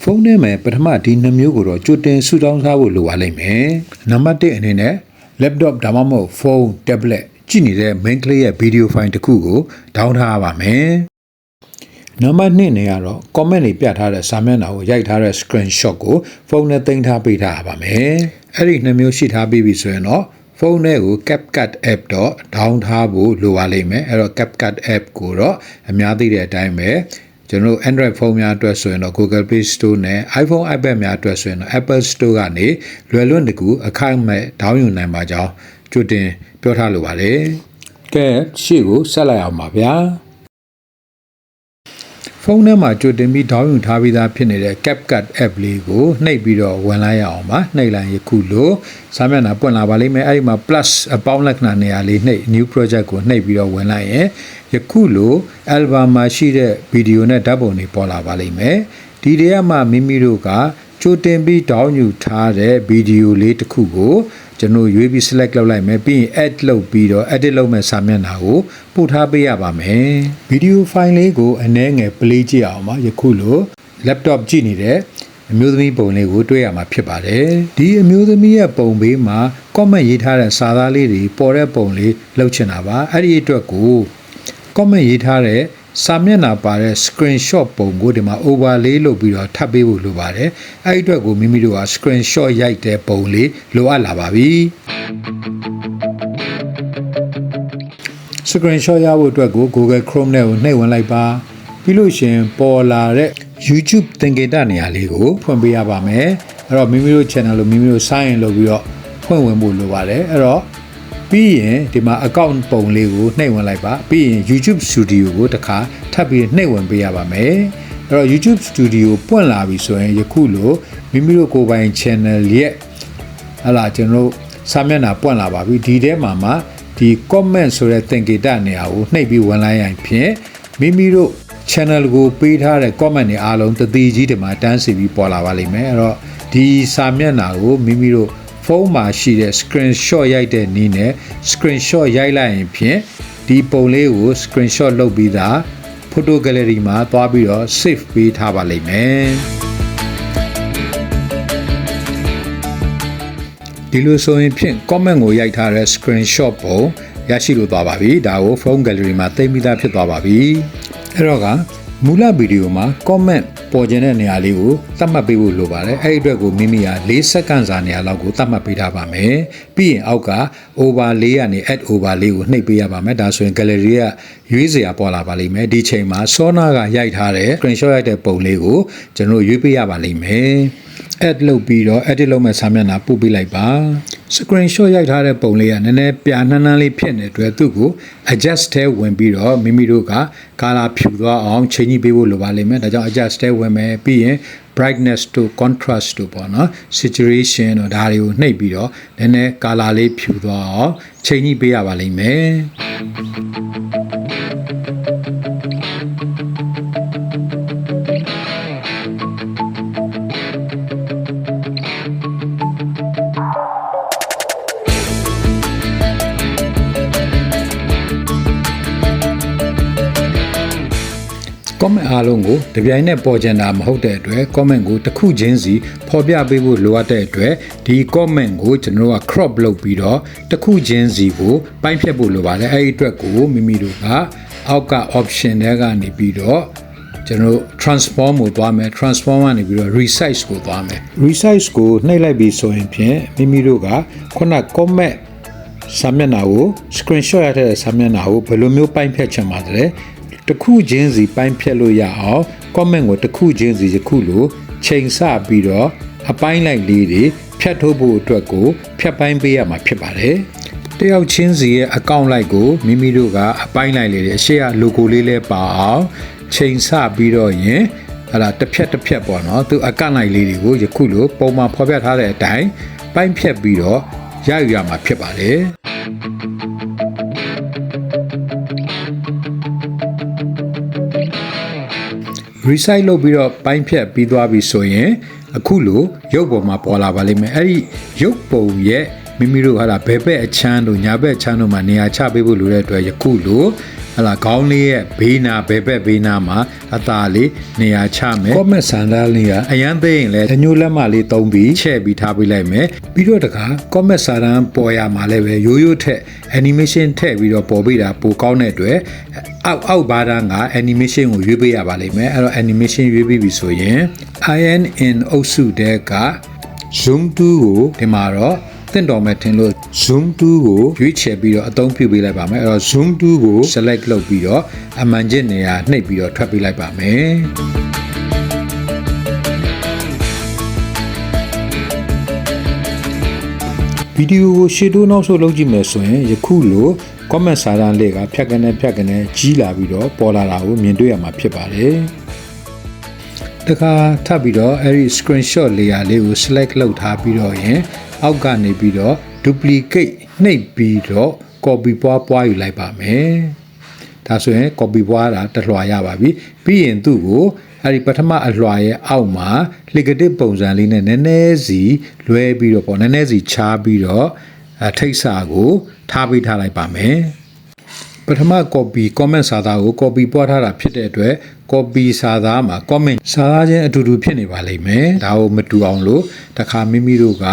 ဖုန်းထဲမှာပထမဒီ2မျိုးကိုတော့ကြိုတင်စုဆောင်းထားဖို့လိုပါလိမ့်မယ်။နံပါတ်1အနေနဲ့ laptop ဒါမှမဟုတ် phone tablet ကြည့်နေတဲ့ main ကလေးရဲ့ video file တစ်ခုကို down ထားရပါမယ်။နံပါတ်2အနေကတော့ comment တွေပြထားတဲ့စာမျက်နှာကိုရိုက်ထားတဲ့ screenshot ကိုဖုန်းနဲ့တင်ထားပေးထားရပါမယ်။အဲ့ဒီ2မျိုးရှိထားပြီးပြီဆိုရင်တော့ဖုန်းထဲကို CapCut app တော့ down ထားဖို့လိုပါလိမ့်မယ်။အဲ့တော့ CapCut app ကိုတော့အများသိတဲ့အတိုင်းပဲကျွန်တော် Android ဖုန်းများအတွက်ဆိုရင်တော့ Google Play Store နဲ့ iPhone iPad များအတွက်ဆိုရင်တော့ Apple Store ကနေလွယ်လွတ်တကူအခိုင်အမာ down ယူနိုင်ပါကြောင်းကြိုတင်ပြောထားလိုပါတယ်။ကဲရှေ့ကိုဆက်လိုက်အောင်ပါဗျာ။ဖုန်းထဲမှာကြိုတင်ပြီး down ယူထားပြီးသားဖြစ်နေတဲ့ CapCut app လေးကိုနှိပ်ပြီးတော့ဝင်လိုက်ရအောင်ပါ။နှိပ်လိုက်ရခုလို့စာမျက်နှာပွင့်လာပါလိမ့်မယ်။အဲ့ဒီမှာ plus အပေါင်းလက္ခဏာနေရာလေးနှိပ် new project ကိုနှိပ်ပြီးတော့ဝင်လိုက်ရင်ယခုလို album မှာရှိတဲ့ဗီဒီယိုနဲ့ဓာတ်ပုံတွေပေါ်လာပါလိမ့်မယ်။ဒီထဲမှာမိမိတို့ကကြိုတင်ပြီး down ယူထားတဲ့ဗီဒီယိုလေးတစ်ခုကိုကျွန်တော်ရွေးပြီး select လုပ်လိုက်မယ်ပြီးရင် add လုပ်ပြီးတော့ edit လုပ်မဲ့စာမျက်နှာကိုပို့ထားပေးရပါမယ်။ဗီဒီယို file လေးကိုအနည်းငယ် play ကြည့်အောင်ပါယခုလို laptop ကြည့်နေတဲ့အမျိုးသမီးပုံလေးကိုတွေ့ရမှာဖြစ်ပါတယ်။ဒီအမျိုးသမီးရဲ့ပုံဘေးမှာ comment ရေးထားတဲ့စာသားလေးတွေပေါ်တဲ့ပုံလေးလှုပ်ချင်တာပါ။အဲ့ဒီအတွက်ကိုcomment ရေးထားတဲ့စာမျက်နှာပါတဲ့ screenshot ပုံကိုဒီမှာ overlay လုပ်ပြီးတော့ထပ်ပေးဖို့လိုပါတယ်။အဲ့ဒီအတွက်ကိုမိမိတို့က screenshot ရိုက်တဲ့ပုံလေးလိုအပ်လာပါပြီ။ screenshot ရဖို့အတွက်ကို Google Chrome နဲ့ကိုနှိပ်ဝင်လိုက်ပါ။ပြီးလို့ရှင်ပေါ်လာတဲ့ YouTube သင်္ကေတနေရာလေးကိုဖွင့်ပေးရပါမယ်။အဲ့တော့မိမိတို့ channel လို့မိမိတို့ sign in လုပ်ပြီးတော့ဖွင့်ဝင်ဖို့လိုပါတယ်။အဲ့တော့ပြီးရင်ဒီမှာ account ပုံလေးကိုနှိပ်ဝင်လိုက်ပါပြီးရင် YouTube Studio ကိုတစ်ခါထပ်ပြီးနှိပ်ဝင်ပေးရပါမယ်အဲ့တော့ YouTube Studio ပွင့်လာပြီဆိုရင်ယခုလိုမိမိတို့ကိုယ်ပိုင် channel ရဲ့ဟလာကျွန်တော်စာမျက်နှာပွင့်လာပါပြီဒီထဲမှာဒီ comment ဆိုတဲ့သင်္ကေတနေရာကိုနှိပ်ပြီးဝင်လိုက်ရင်ဖြင့်မိမိတို့ channel ကိုပေးထားတဲ့ comment တွေအားလုံးတတိကြီးဒီမှာတန်းစီပြီးပေါ်လာပါလိမ့်မယ်အဲ့တော့ဒီစာမျက်နှာကိုမိမိတို့ဖုန်းမှာရှိတဲ့ screenshot ရိုက်တဲ့နည်းနဲ့ screenshot ရိုက်လိုက်ရင်ဖြင့်ဒီပုံလေးကို screenshot လုပ်ပြီးသား photo gallery မှာသွားပြီးတော့ save ပေးထားပါလိမ့်မယ်ဒီလိုဆိုရင်ဖြင့် comment ကိုရိုက်ထားတဲ့ screenshot ပုံရရှိလို့သွားပါပြီဒါကို phone gallery မှာသိမ်းပြီးသားဖြစ်သွားပါပြီအဲ့တော့ကမူလဗီဒီယိုမှာ comment ပေါ်ခြင်းတဲ့နေရာလေးကိုသတ်မှတ်ပေးဖို့လိုပါတယ်အဲ့ဒီအတွက်ကိုမိမိက4စက္ကန့်စာနေရာလောက်ကိုသတ်မှတ်ပေးထားပါမယ်ပြီးရင်အောက်က overlay ကနေ add overlay ကိုနှိပ်ပေးရပါမယ်ဒါဆိုရင် gallery ကရွေးစရာပေါ်လာပါလိမ့်မယ်ဒီချိန်မှာ Sona ကရိုက်ထားတဲ့ screenshot ရိုက်တဲ့ပုံလေးကိုကျွန်တော်ရွေးပေးရပါလိမ့်မယ် add လုပ်ပြီးတော့ edit လုပ်မဲ့စာမျက်နှာပို့ပေးလိုက်ပါ screenshot ရိုက်ထားတဲ့ပုံလေးကနည်းနည်းပြနှမ်းနှမ်းလေးဖြစ်နေတဲ့အတွက်သူ့ကို adjust ထဲဝင်ပြီးတော့မိမိတို့က color ဖြူသွားအောင်ချိန်ညှိပေးဖို့လိုပါလိမ့်မယ်ဒါကြောင့် adjust ထဲဝင်မယ်ပြီးရင် brightness တို့ contrast တို့ပေါ့နော် saturation တို့ဒါတွေကိုနှိပ်ပြီးတော့နည်းနည်း color လေးဖြူသွားအောင်ချိန်ညှိပေးရပါလိမ့်မယ်comment အားလုံးကိုတပြိုင်နက်ပေါ်ကျင်တာမဟုတ်တဲ့အတွက် comment ကိုတစ်ခုချင်းစီဖော်ပြပေးဖို့လိုအပ်တဲ့အတွက်ဒီ comment ကိုကျွန်တော်က crop လုပ်ပြီးတော့တစ်ခုချင်းစီကိုပိုင်းဖြတ်ဖို့လိုပါတယ်အဲဒီအတွက်ကိုမိမိတို့ကအောက်က option တွေကနေပြီးတော့ကျွန်တော် transform ကိုသွားမယ် transform ကနေပြီးတော့ resize ကိုသွားမယ် resize ကိုနှိပ်လိုက်ပြီးဆိုရင်ဖြင့်မိမိတို့ကခုန comment စာမျက်နှာကို screenshot ရတဲ့စာမျက်နှာကိုဘယ်လိုမျိုးပိုင်းဖြတ်ချင်ပါတယ်တစ်ခုချင်းစီပိုင်းဖြတ်လို့ရအောင် comment ကိုတစ်ခုချင်းစီတစ်ခုလိုချိန်ဆပြီးတော့အပိုင်းလိုက်လေးတွေဖြတ်ထုတ်ဖို့အတွက်ကိုဖြတ်ပိုင်းပေးရမှာဖြစ်ပါတယ်တယောက်ချင်းစီရဲ့ account လိုက်ကိုမိမိတို့ကအပိုင်းလိုက်လေးတွေအရှိရ logo လေးလဲပါအောင်ချိန်ဆပြီးတော့ရင် ဟာလာတစ်ဖြက်ပေါ့နော်သူအကန့်လိုက်လေးတွေကိုယခုလိုပုံမှန်ဖော်ပြထားတဲ့အတိုင်းပိုင်းဖြတ်ပြီးတော့ရယူရမှာဖြစ်ပါတယ် recycle လုပ်ပြီးတော့ပိုင်းဖြတ်ပြီးသွားပြီဆိုရင်အခုလိုရုပ်ပေါ်မှာပေါ်လာပါလိမ့်မယ်အဲ့ဒီရုပ်ပုံရဲ့မိမိတို့ဟာလာဘယ်ဘက်အချမ်းတို့ညာဘက်အချမ်းတို့မှာနေရာချပေးဖို့လိုတဲ့အတွက်ယခုလိုဟာလာခေါင်းလေးရဲ့ဘေးနာဘယ်ဘက်ဘေးနာမှာအသာလေးနေရာချမယ် comment ဆန္ဒလေးကအရန်သိရင်လည်းအညိုးလက်မလေးသုံးပြီးချဲ့ပြီးထားပေးလိုက်မယ်ပြီးတော့တခါ comment ဆန္ဒပေါ်ရမှာလည်းပဲရိုးရိုးထက် animation ထည့်ပြီးတော့ပေါ်ပေးတာပိုကောင်းတဲ့အတွက်အောက်ဘားတန်းက animation ကိုရွေးပေးရပါလိမ့်မယ်အဲ့တော့ animation ရွေးပြီးပြီဆိုရင် INN အုပ်စုတဲက zoom 2ကိုဒီမှာတော့တင့်တော်မဲ့ထင်လို့ zoom 2ကိုရွေးချယ်ပြီးတော့အသုံးပြုပေးလိုက်ပါမယ်အဲ့တော့ zoom 2ကို select လုပ်ပြီးတော့အမှန်ချစ်နေရာနှိပ်ပြီးတော့ထွက်ပေးလိုက်ပါမယ်ဗီဒီယိုကိုရှေ့တိုးနောက်ဆုတ်လုပ်ကြည့်မယ်ဆိုရင်ယခုလို comment စာတန်းလေးကဖြတ်ကနေကြီးလာပြီးတော့ပေါ်လာတာကိုမြင်တွေ့ရမှာဖြစ်ပါတယ်တခါထပ်ပြီးတော့အဲဒီ screenshot layer လေးကို select လုပ်ထားပြီးတော့ရင်အောက်ကနေပြီးတော့ duplicate နှိပ်ပြီးတော့ copy ပွားယူလိုက်ပါမယ်ဒါဆိုရင် copy ပွားတာတလွှာရပါပြီပြီးရင်သူ့ကိုအဲဒီပထမအလွှာရဲ့အောက်မှာ ligative ပုံစံလေးနဲ့နည်းနည်းစီလွဲပြီးတော့ပေါ့နည်းနည်းစီချားပြီးတော့ထိတ်စာကိုထားပေးထားလိုက်ပါမယ်ပထမ copy comment စာသားကို copy ပွားထားတာဖြစ်တဲ့အတွက် copy စာသားမှာ comment စာသားချင်းအတူတူဖြစ်နေပါလိမ့်မယ်ဒါကိုမတူအောင်လို့တခါမိမိတို့က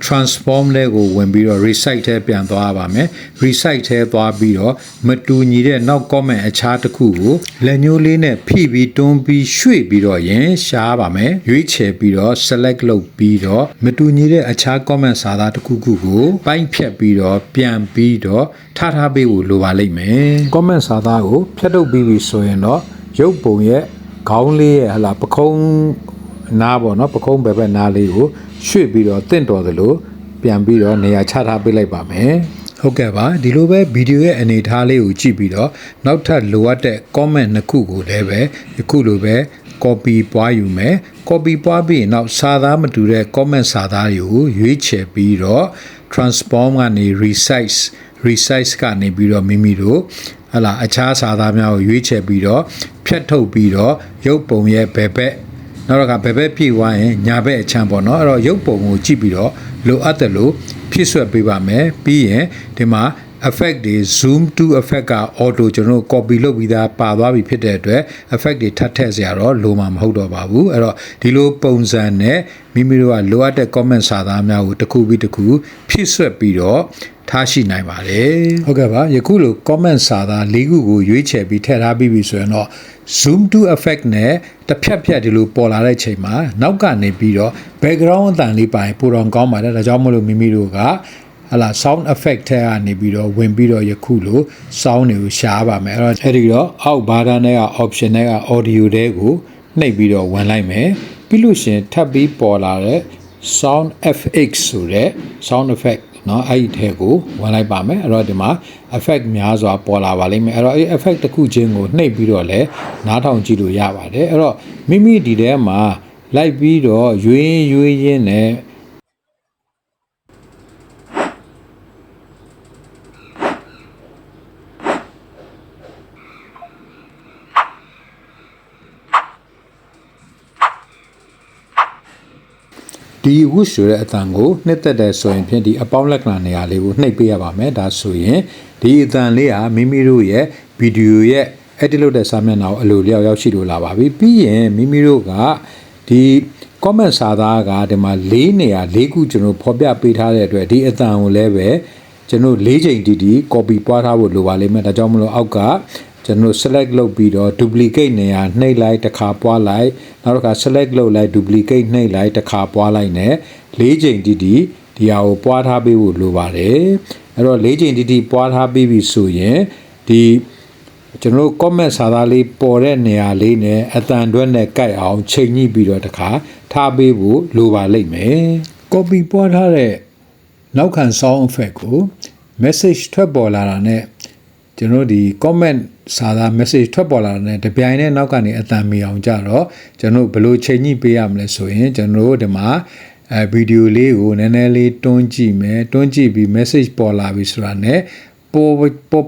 transform လေးကိုဝင်ပြီးတော့ recycle ထဲပြန်သွားပါမယ် recycle ထဲသွားပြီးတော့မတူညီတဲ့နောက် comment အခြားတစ်ခုကိုလက်ညှိုးလေးနဲ့ဖိပြီးတွန်းပြီးရွှေ့ပြီးတော့ရင်ရှားပါမယ်ရွေးချယ်ပြီးတော့ select လုပ်ပြီးတော့မတူညီတဲ့အခြား comment စာသားတစ်ခုခုကိုပိုင်းဖြတ်ပြီးတော့ပြန်ပြီးတော့ထားပေးဖို့လိုပါလိမ့်မယ် comment စာသားကိုဖြတ်ထုတ်ပြီးပြီဆိုရင်တော့ရုပ်ပုံရဲ့ခေါင်းလေးရဲ့ဟလာပခုံးနားပေါ့နော်ပခုံးဘက်နားလေးကိုရွှေ့ပြီးတော့တင့်တော်သလိုပြန်ပြီးတော့နေရာချထားပေးလိုက်ပါမယ်ဟုတ်ကဲ့ပါဒီလိုပဲဗီဒီယိုရဲ့အနေအထားလေးကိုကြည့်ပြီးတော့နောက်ထပ်လိုအပ်တဲ့ comment နှစ်ခုကိုလည်းပဲဒီခုလိုပဲ copy ပွားယူမယ် copy ပွားပြီးရင်နောက်စာသားမတူတဲ့ comment စာသားတွေကိုရွေးချယ်ပြီးတော့ transform ကနေ resize ကနေပြီးတော့မိမိတို့ဟလာအခြားစာသားများကိုရွေးချယ်ပြီးတော့ဖြတ်ထုတ်ပြီးတော့ရုပ်ပုံရဲ့ဘယ်ဘက်နောက်တော့ကဘယ်ဘက်ပြည့်သွားရင်ညာဘက်အချမ်းပေါ့နော်အဲ့တော့ရုပ်ပုံကိုကြည့်ပြီးတော့လိုအပ်တယ်လို့ဖြည့်ဆွက်ပေးပါမယ်ပြီးရင်ဒီမှာ effect တွေ zoom to effect က auto ကျွန်တော်တို့ copy လုပ်ပြီးသားပါသွားပြီဖြစ်တဲ့အတွက် effect တွေထပ်ထည့်စရာတော့လိုမှာမဟုတ်တော့ပါဘူးအဲ့တော့ဒီလိုပုံစံနဲ့မိမိတို့ကလိုအပ်တဲ့ comment စာသားများကိုတစ်ခုပြီးတစ်ခုဖြည့်ဆွက်ပြီးတော့ထားရှိနိုင်ပါတယ်ဟုတ်ကဲ့ပါယခုလို comment စာသား၄ခုကိုရွေးချယ်ပြီးထည့်ထားပြီးပြီဆိုရင်တော့ zoom to effect နဲ့တစ်ဖြတ်ဒီလိုပေါ်လာတဲ့ချိန်မှာနောက်ကနေပြီးတော့ background အတန်လေးပိုင်ပိုတော့ကောင်းပါတယ်ဒါကြောင့်မလို့မိမိတို့ကဟလာ sound effect ထဲကနေပြီးတော့ဝင်ပြီးတော့ယခုလို sound တွေကိုရှားပါမယ်အဲ့တော့အဲ့ဒီတော့အောက်ဘားတန်းထဲက option တွေက audio တွေကိုနှိပ်ပြီးတော့ဝင်လိုက်မယ်ပြီးလို့ရှင်ထပ်ပြီးပေါ်လာတဲ့ sound fx ဆိုတဲ့ sound effect เนาะအဲ့ဒီထဲကိုဝင်လိုက်ပါမယ်အဲ့တော့ဒီမှာ effect များစွာပေါ်လာပါလိမ့်မယ်အဲ့တော့အဲ့ effect တစ်ခုချင်းကိုနှိပ်ပြီးတော့လည်းနားထောင်ကြည့်လို့ရပါတယ်အဲ့တော့မိမိဒီထဲမှာလိုက်ပြီးတော့ရွေးရင်းနဲ့ဒီဝှဆိုတဲ့အတန်ကိုနှစ်သက်တယ်ဆိုရင်ဖြင့်ဒီအပေါင်းလက္ခဏာနေရာလေးကိုနှိပ်ပေးရပါမယ်ဒါဆိုရင်ဒီအတန်လေးဟာမိမိတို့ရဲ့ဗီဒီယိုရဲ့ edit လုပ်တဲ့စာမျက်နှာကိုအလိုလျောက်ရောက်ရှိလို့လာပါပြီပြီးရင်မိမိတို့ကဒီ comment စာသားကဒီမှာ၄နေရာ၄ခုကျွန်တော်ဖော်ပြပေးထားတဲ့အတွက်ဒီအတန်ကိုလည်းပဲကျွန်တော်၄ချိန်တီ copy ပွားထားဖို့လိုပါလိမ့်မယ်ဒါကြောင့်မလို့အောက်ကကျွန်တော် select လုပ်ပြီးတော့ duplicate နေရာနှိပ်လိုက်တစ်ခါပွားလိုက်နောက်တစ်ခါ select လုပ်လိုက် duplicate နှိပ်လိုက်တစ်ခါပွားလိုက်နဲ့၄ချိန်တီဒီဟာကိုပွားထားပေးဖို့လိုပါတယ်အဲ့တော့၄ချိန်တီပွားထားပြီးပြီဆိုရင်ဒီကျွန်တော် comment စာသားလေးပေါ်တဲ့နေရာလေးနဲ့အတန်တွက်နဲ့ကိုက်အောင်ချိန်ညှိပြီးတော့တစ်ခါထားပေးဖို့လိုပါလိမ့်မယ် copy ပွားထားတဲ့နောက်ခံ sound effect ကို message ထွက်ပေါ်လာတာနဲ့ကျွန်တော်ဒီ comment စာသား message ထွက်ပေါ်လာတဲ့တပြိုင်နဲ့နောက်ကနေအတန်မီအောင်ကြတော့ကျွန်တော်ဘယ်လိုချိန်ညှိပေးရမလဲဆိုရင်ကျွန်တော်တို့ဒီမှာဗီဒီယိုလေးကိုနည်းနည်းလေးတွန်းကြည့်မယ်တွန်းကြည့်ပြီး message ပေါ်လာပြီဆိုတာနဲ့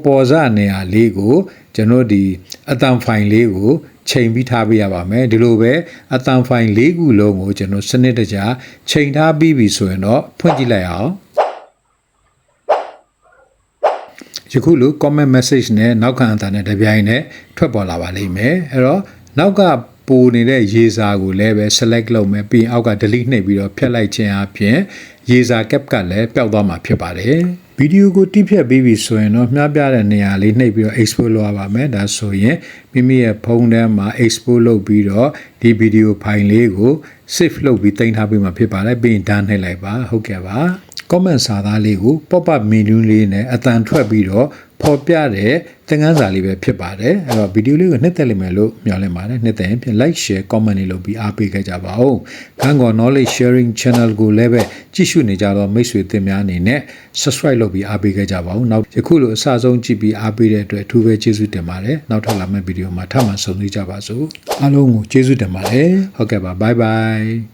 ပေါ်စားနေရာလေးကိုကျွန်တော်ဒီအတန်ဖိုင်လေးကိုချိန်ပြီးထားပေးရပါမယ်ဒီလိုပဲအတန်ဖိုင်၄ခုလုံးကိုကျွန်တော်စနစ်တကျချိန်ထားပြီးပြီဆိုရင်တော့ဖွင့်ကြည့်လိုက်အောင်ယခုလို comment message နဲ့နောက်ခံအတန်နဲ့တပြိုင်နဲ့ထွက်ပေါ်လာပါလိမ့်မယ်အဲ့တော့နောက်ကပိုနေတဲ့ရေစာကိုလည်းပဲ select လုပ်မယ်ပြီးရင်အောက်က delete နှိပ်ပြီးတော့ဖြတ်လိုက်ခြင်းအပြင်ရေစာ cap ကလည်းပျောက်သွားမှာဖြစ်ပါတယ်ဗီဒီယိုကိုတိဖြတ်ပြီးပြီဆိုရင်တော့မျှပြတဲ့နေရာလေးနှိပ်ပြီးတော့ export လုပ်ရပါမယ်ဒါဆိုရင်မိမိရဲ့ဖုန်းထဲမှာ export လုပ်ပြီးတော့ဒီဗီဒီယိုဖိုင်လေးကို save လုပ်ပြီးတင်ထားပေးမှာဖြစ်ပါတယ်ပြီးရင် done နှိပ်လိုက်ပါဟုတ်ကဲ့ပါ comment စာသားလေးကို pop up menu လေးနဲ့အတန်ထွက်ပြီးတော့ပေါ်ပြတဲ့သင်ခန်းစာလေးပဲဖြစ်ပါတယ်အဲ့တော့ဗီဒီယိုလေးကိုနှစ်သက်လိမ့်မယ်လို့မျှော်လင့်ပါတယ်နှစ်သက်ရင်ဖြင့် like share comment လေးလုပ်ပြီးအားပေးခဲ့ကြပါဦးခန်းကော knowledge sharing channel ကိုလည်းပဲကြည့်ရှုနေကြတော့မိတ်ဆွေသင်များအနေနဲ့ subscribe လုပ်ပြီးအားပေးခဲ့ကြပါဦးနောက်ယခုလိုအစဆုံးကြည့်ပြီးအားပေးတဲ့အတွက်အထူးပဲကျေးဇူးတင်ပါတယ်နောက်ထပ်လာမယ့်ဗီဒီယိုမှာထပ်မံဆုံတွေ့ကြပါစို့အားလုံးကိုကျေးဇူးတင်ပါတယ်ဟုတ်ကဲ့ပါ bye bye